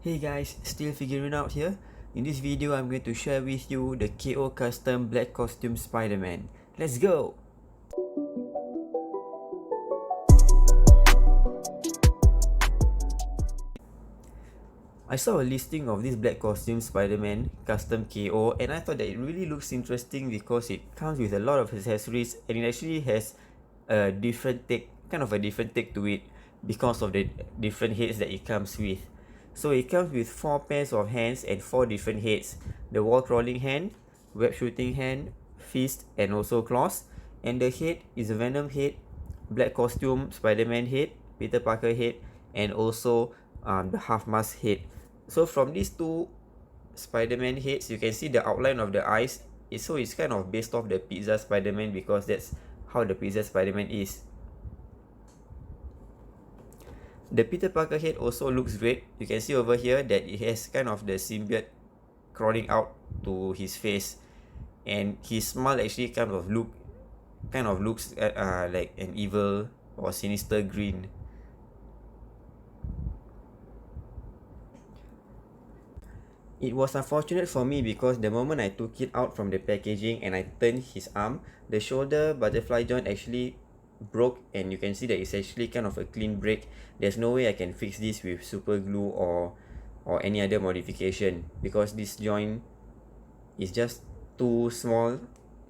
Hey guys, still figuring out here? In this video, I'm going to share with you the KO custom black costume Spider-Man. Let's go! I saw a listing of this black costume Spider-Man custom KO and I thought that it really looks interesting because it comes with a lot of accessories and it actually has a different take, kind of a different take to it because of the different heads that it comes with. So it comes with 4 pairs of hands and 4 different heads. The wall crawling hand, web shooting hand, fist and also claws. And the head is a Venom head, black costume Spider-Man head, Peter Parker head and also the half mask head. So from these two Spider-Man heads, you can see the outline of the eyes. So it's kind of based off the Pizza Spider-Man because that's how the Pizza Spider-Man is. The Peter Parker head also looks great. You can see over here that it has kind of the symbiote crawling out to his face, and his smile actually kind of looks like an evil or sinister grin. It was unfortunate for me because the moment I took it out from the packaging and I turned his arm, the shoulder butterfly joint actually broke, and you can see that it's actually kind of a clean break. There's no way I can fix this with super glue or any other modification because this joint is just too small.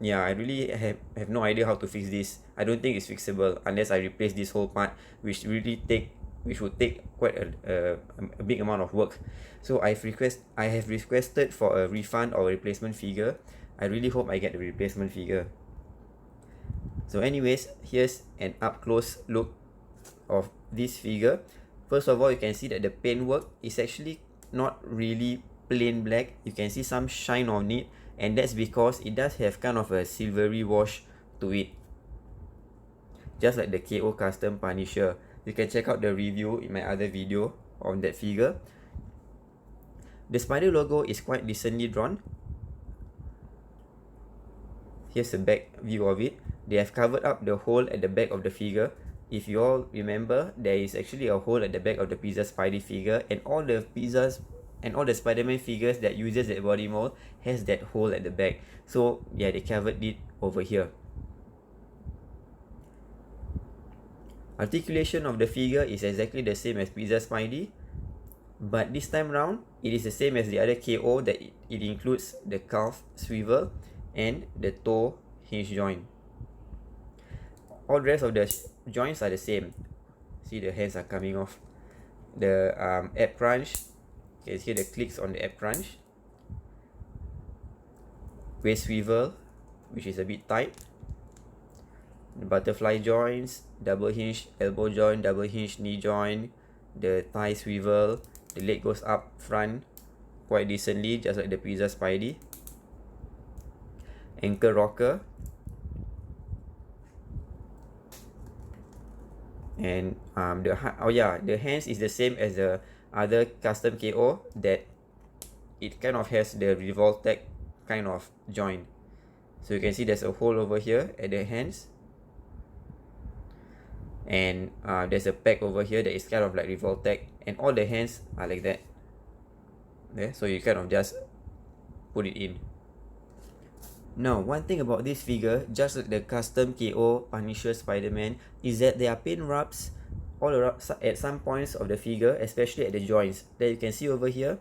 Yeah, I really have no idea how to fix this. I don't think it's fixable unless I replace this whole part, which would take quite a big amount of work. So I have requested for a refund or a replacement figure. I really hope I get the replacement figure. So anyways, here's an up close look of this figure. First of all, you can see that the paintwork is actually not really plain black. You can see some shine on it, and that's because it does have kind of a silvery wash to it, just like the KO custom Punisher. You can check out the review in my other video on that figure. The spider logo is quite decently drawn. Here's a back view of it. They have covered up the hole at the back of the figure. If you all remember, there is actually a hole at the back of the Pizza Spidey figure, and all the Spider-Man figures that uses that body mold has that hole at the back. So yeah, they covered it over here. Articulation of the figure is exactly the same as Pizza Spidey, but this time round it is the same as the other KO, that it includes the calf swivel and the toe hinge joint. All the rest of the joints are the same. See, the hands are coming off. The ab crunch, you can see the clicks on the ab crunch. Waist swivel, which is a bit tight. The butterfly joints, double hinge elbow joint, double hinge knee joint, the thigh swivel, the leg goes up front quite decently, just like the Pizza Spidey. Ankle rocker. And the hands is the same as the other custom KO, that it kind of has the Revoltech kind of joint. So you can see there's a hole over here at the hands, and there's a pack over here that is kind of like Revoltech, and all the hands are like that. Yeah, so you kind of just put it in. Now, one thing about this figure, just like the custom KO Punisher Spider-Man, is that there are paint rubs all around at some points of the figure, especially at the joints. That you can see over here,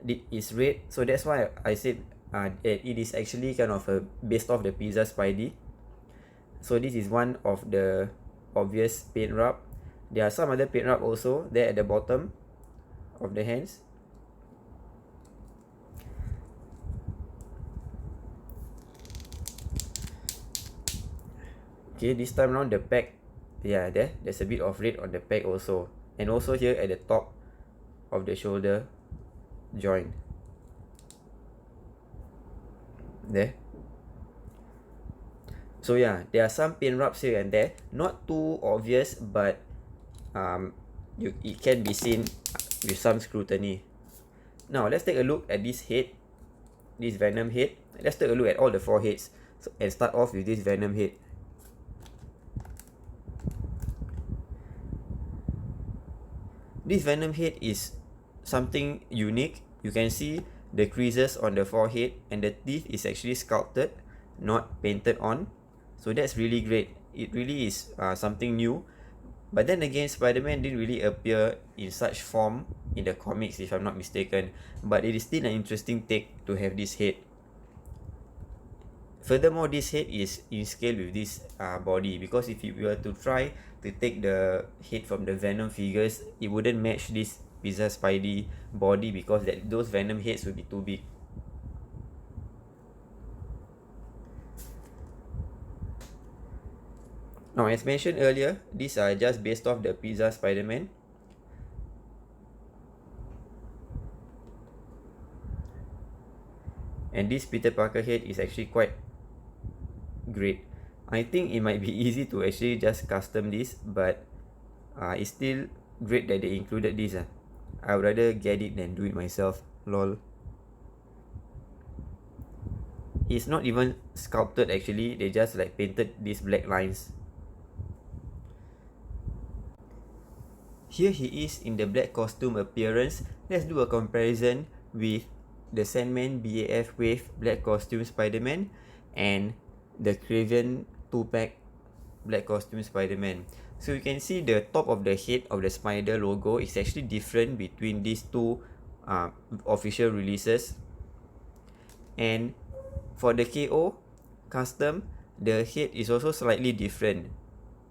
it is red. So that's why I said it is actually kind of based off the Pizza Spidey. So this is one of the obvious paint rub. There are some other paint rub also there at the bottom of the hands. Okay, this time around the pack, yeah, there's a bit of red on the pack also, and also here at the top of the shoulder joint there. So yeah, there are some paint rubs here and there, not too obvious, but it can be seen with some scrutiny. Now let's take a look at this head, this Venom head. Let's take a look at all the 4 heads, and start off with this Venom head. This Venom head is something unique. You can see the creases on the forehead, and the teeth is actually sculpted, not painted on. So that's really great. It really is something new. But then again, Spider-Man didn't really appear in such form in the comics, if I'm not mistaken. But it is still an interesting take to have this head. Furthermore, this head is in scale with this body, because if you were to try to take the head from the Venom figures, it wouldn't match this Pizza Spidey body, because those Venom heads would be too big. Now, as mentioned earlier, these are just based off the Pizza Spider-Man. And this Peter Parker head is actually quite great. I think it might be easy to actually just custom this, but it's still great that they included this. I would rather get it than do it myself. Lol. It's not even sculpted actually, they just like painted these black lines. Here he is in the black costume appearance. Let's do a comparison with the Sandman BAF Wave black costume Spider-Man and the Craven 2-pack black costume Spider-Man. So you can see the top of the head of the spider logo is actually different between these two official releases. And for the KO custom, the head is also slightly different.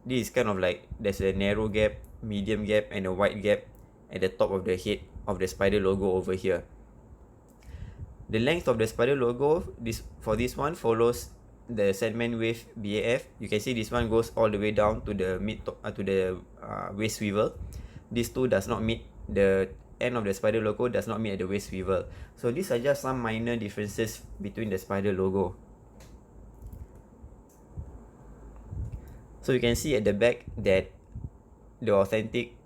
This is kind of like there's a narrow gap, medium gap, and a wide gap at the top of the head of the spider logo over here. The length of the spider logo for this one follows the Sandman Wave BAF. You can see this one goes all the way down to the waist swivel. This two does not meet, the end of the spider logo does not meet at the waist swivel. So these are just some minor differences between the spider logo. So you can see at the back that the authentic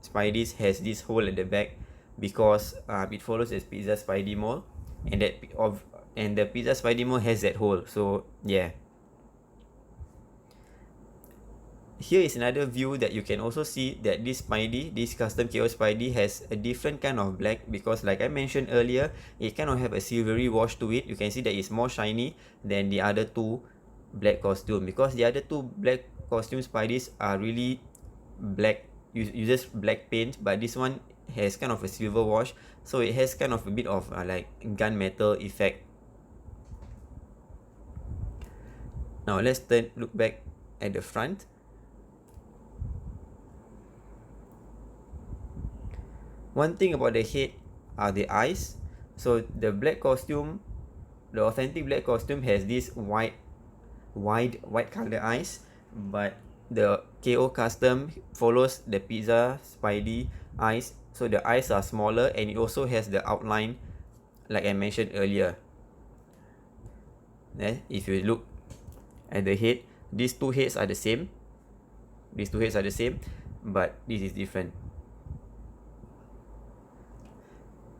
Spidey's has this hole at the back because it follows the Pizza Spidey mold, and the Pizza Spidey mold has that hole. So yeah. Here is another view that you can also see that this custom KO Spidey has a different kind of black, because like I mentioned earlier, it kind of have a silvery wash to it. You can see that it's more shiny than the other two black costume, because the other two black costume Spideys are really black, uses black paint, but this one has kind of a silver wash, so it has kind of a bit of like gunmetal effect. Now let's look back at the front. One thing about the head are the eyes. So the black costume, the authentic black costume has this wide white color eyes, but the KO custom follows the Pizza Spidey eyes, so the eyes are smaller, and it also has the outline like I mentioned earlier. If you look at the head, these two heads are the same, but this is different.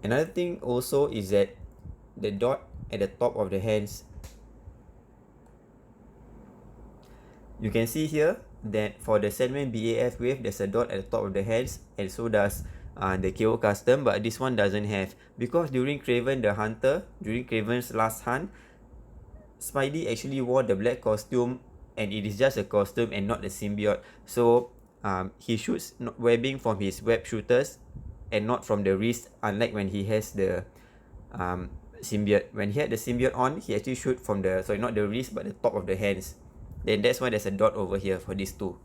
Another thing also is that the dot at the top of the hands, you can see here that for the Sandman BAF Wave, there's a dot at the top of the hands, and so does the KO custom, but this one doesn't have, because during Craven the Hunter, during Craven's last hunt, Spidey actually wore the black costume, and it is just a costume and not the symbiote. So he shoots webbing from his web shooters and not from the wrist, unlike when he has the symbiote. When he had the symbiote on, he actually shoot from the, sorry, not the wrist but the top of the hands. Then that's why there's a dot over here for these two.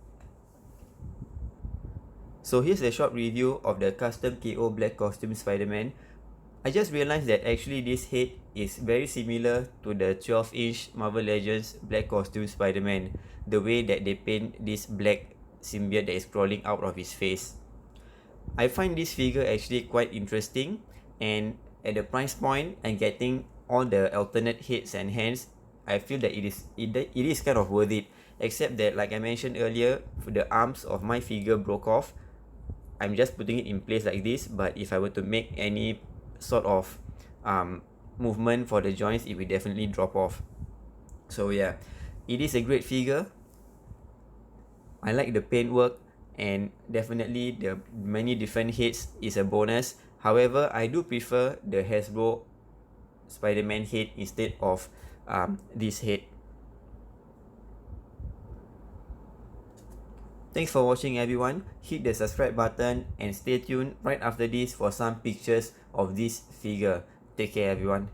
So here's a short review of the custom KO black costume Spider-Man. I just realized that actually this head is very similar to the 12-inch Marvel Legends black costume Spider-Man, the way that they paint this black symbiote that is crawling out of his face. I find this figure actually quite interesting, and at the price point and getting all the alternate heads and hands, I feel that it is kind of worth it, except that like I mentioned earlier, the arms of my figure broke off. I'm just putting it in place like this, but if I were to make any sort of movement for the joints, it will definitely drop off. So yeah, it is a great figure. I like the paintwork, and definitely the many different heads is a bonus. However, I do prefer the Hasbro Spider-Man head instead of this head. Thanks for watching everyone. Hit the subscribe button and stay tuned right after this for some pictures of this figure. Take care everyone.